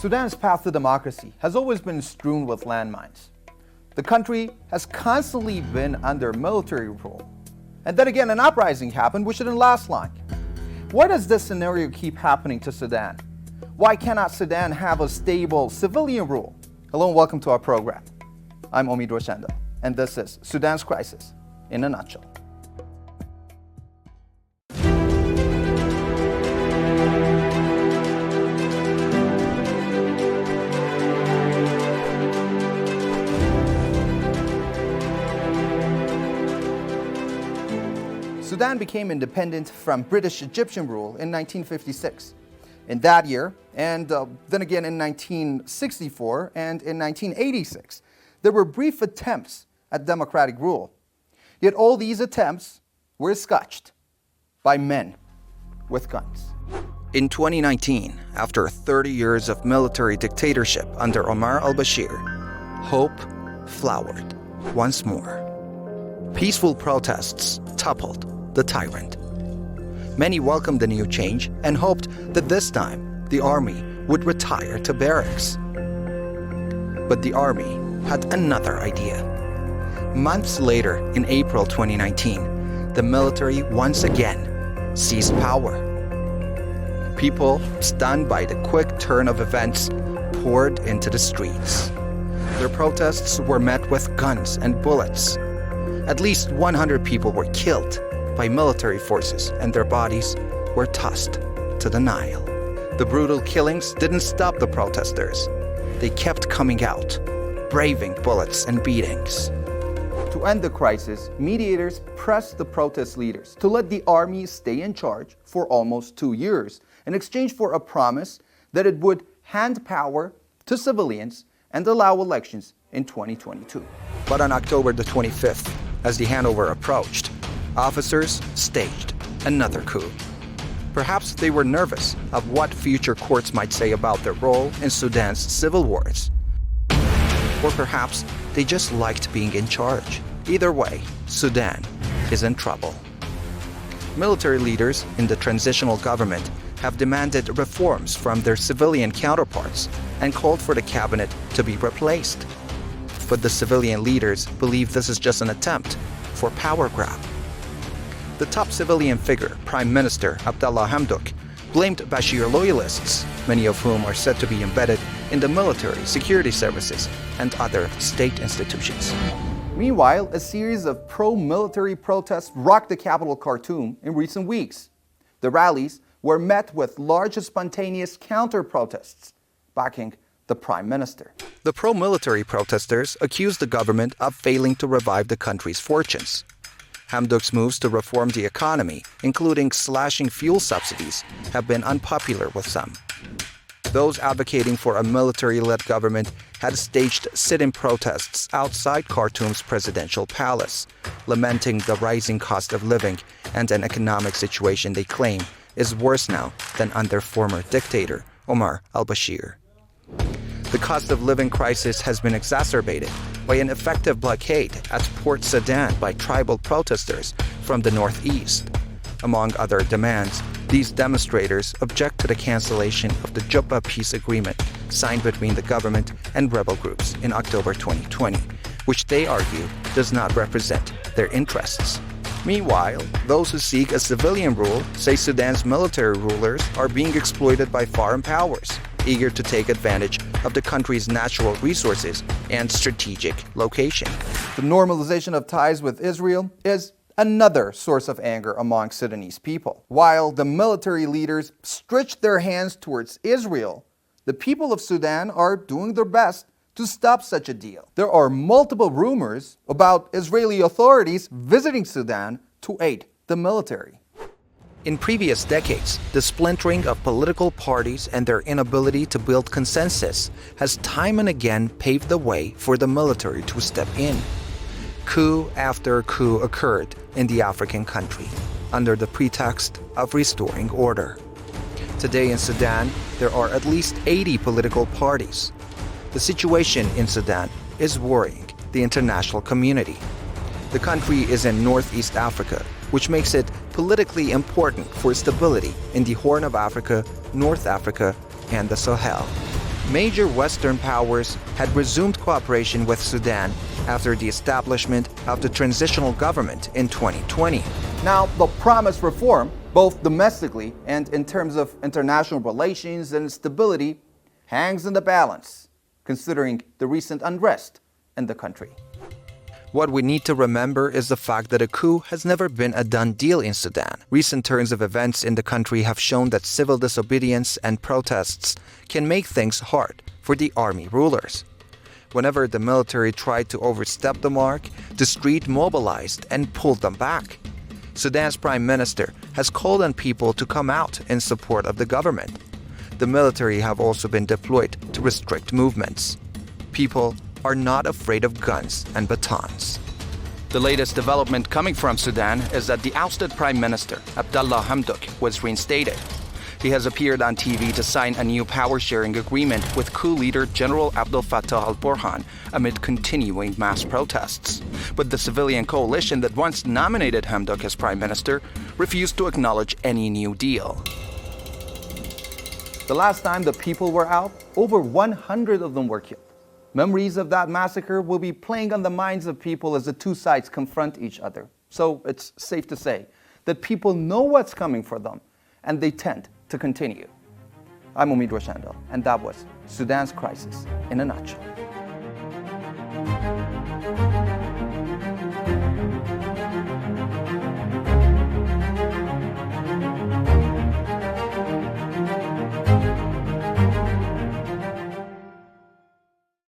Sudan's path to democracy has always been strewn with landmines. The country has constantly been under military rule. And then again, an uprising happened which didn't last long. Why does this scenario keep happening to Sudan? Why cannot Sudan have a stable civilian rule? Hello and welcome to our program. I'm Omid Roshenda, and this is Sudan's Crisis in a Nutshell. Sudan became independent from British Egyptian rule in 1956. In that year, and then again in 1964 and in 1986, there were brief attempts at democratic rule. Yet all these attempts were scotched by men with guns. In 2019, after 30 years of military dictatorship under Omar al-Bashir, hope flowered once more. Peaceful protests toppled the tyrant. Many welcomed the new change and hoped that this time the army would retire to barracks. But the army had another idea. Months later, in April 2019, the military once again seized power. People, stunned by the quick turn of events, poured into the streets. Their protests were met with guns and bullets. At least 100 people were killed by military forces, and their bodies were tossed to the Nile. The brutal killings didn't stop the protesters. They kept coming out, braving bullets and beatings. To end the crisis, mediators pressed the protest leaders to let the army stay in charge for almost 2 years, in exchange for a promise that it would hand power to civilians and allow elections in 2022. But on October the 25th, as the handover approached, officers staged another coup. Perhaps they were nervous of what future courts might say about their role in Sudan's civil wars. Or perhaps they just liked being in charge. Either way, Sudan is in trouble. Military leaders in the transitional government have demanded reforms from their civilian counterparts and called for the cabinet to be replaced. But the civilian leaders believe this is just an attempt for power grab. The top civilian figure, Prime Minister Abdallah Hamdok, blamed Bashir loyalists, many of whom are said to be embedded in the military, security services, and other state institutions. Meanwhile, a series of pro-military protests rocked the capital Khartoum in recent weeks. The rallies were met with large spontaneous counter-protests, backing the Prime Minister. The pro-military protesters accused the government of failing to revive the country's fortunes. Hamdok's moves to reform the economy, including slashing fuel subsidies, have been unpopular with some. Those advocating for a military-led government had staged sit-in protests outside Khartoum's presidential palace, lamenting the rising cost of living and an economic situation they claim is worse now than under former dictator Omar al-Bashir. The cost of living crisis has been exacerbated by an effective blockade at Port Sudan by tribal protesters from the northeast. Among other demands, these demonstrators object to the cancellation of the Jubba peace agreement signed between the government and rebel groups in October 2020, which they argue does not represent their interests. Meanwhile, those who seek a civilian rule say Sudan's military rulers are being exploited by foreign powers, eager to take advantage of the country's natural resources and strategic location. The normalization of ties with Israel is another source of anger among Sudanese people. While the military leaders stretch their hands towards Israel, the people of Sudan are doing their best to stop such a deal. There are multiple rumors about Israeli authorities visiting Sudan to aid the military. In previous decades, the splintering of political parties and their inability to build consensus has time and again paved the way for the military to step in. Coup after coup occurred in the African country under the pretext of restoring order. Today in Sudan, there are at least 80 political parties. The situation in Sudan is worrying the international community. The country is in Northeast Africa, which makes it politically important for stability in the Horn of Africa, North Africa, and the Sahel. major Western powers had resumed cooperation with Sudan after the establishment of the transitional government in 2020. Now, the promised reform, both domestically and in terms of international relations and stability, hangs in the balance, considering the recent unrest in the country. What we need to remember is the fact that a coup has never been a done deal in Sudan. Recent turns of events in the country have shown that civil disobedience and protests can make things hard for the army rulers. Whenever the military tried to overstep the mark, the street mobilized and pulled them back. Sudan's prime minister has called on people to come out in support of the government. The military have also been deployed to restrict movements. People are not afraid of guns and batons. The latest development coming from Sudan is that the ousted Prime Minister, Abdallah Hamdok, was reinstated. He has appeared on TV to sign a new power-sharing agreement with coup leader General Abdel Fattah al-Burhan amid continuing mass protests. But the civilian coalition that once nominated Hamdok as Prime Minister refused to acknowledge any new deal. The last time the people were out, over 100 of them were killed. Memories of that massacre will be playing on the minds of people as the two sides confront each other. So it's safe to say that people know what's coming for them, and they tend to continue. I'm Omid Roshandel, and that was Sudan's crisis in a nutshell.